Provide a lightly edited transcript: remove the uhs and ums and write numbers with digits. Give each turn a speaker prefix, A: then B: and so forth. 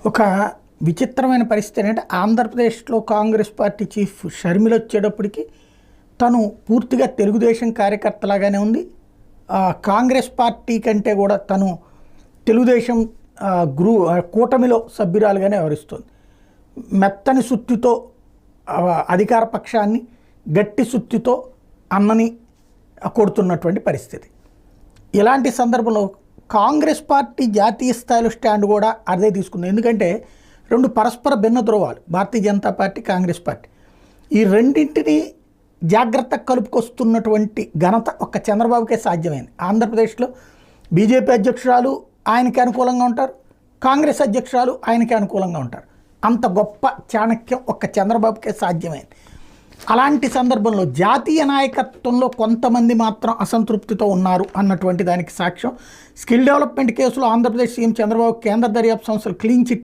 A: ఒక విచిత్రమైన పరిస్థితి ఏంటంటే ఆంధ్రప్రదేశ్లో కాంగ్రెస్ పార్టీ చీఫ్ షర్మిల వచ్చేటప్పటికి తను పూర్తిగా తెలుగుదేశం కార్యకర్తలాగానే ఉంది. కాంగ్రెస్ పార్టీ కంటే కూడా తను తెలుగుదేశం కూటమిలో సభ్యురాలుగానే వ్యవహరిస్తుంది. మెత్తని సుత్తితో అధికార పక్షాన్ని, గట్టి సుత్తితో అన్నని కొడుతున్నటువంటి పరిస్థితి. ఇలాంటి సందర్భంలో కాంగ్రెస్ పార్టీ జాతీయ స్థాయిలో స్టాండ్ కూడా అదే తీసుకుంది. ఎందుకంటే రెండు పరస్పర భిన్న ధ్రువాలు, భారతీయ జనతా పార్టీ, కాంగ్రెస్ పార్టీ. ఈ రెండింటినీ జాగ్రత్తగా కలుపుకొస్తున్నటువంటి ఘనత ఒక్క చంద్రబాబుకే సాధ్యమైంది. ఆంధ్రప్రదేశ్లో బీజేపీ అధ్యక్షురాలు ఆయనకి అనుకూలంగా ఉంటారు, కాంగ్రెస్ అధ్యక్షురాలు ఆయనకి అనుకూలంగా ఉంటారు. అంత గొప్ప చాణక్యం ఒక్క చంద్రబాబుకే సాధ్యమైంది. అలాంటి సందర్భంలో జాతీయ నాయకత్వంలో కొంతమంది మాత్రం అసంతృప్తితో ఉన్నారు అన్నటువంటి దానికి సాక్ష్యం స్కిల్ డెవలప్మెంట్ కేసులో ఆంధ్రప్రదేశ్ సీఎం చంద్రబాబు కేంద్ర దర్యాప్తు సంస్థలు క్లీన్ చిట్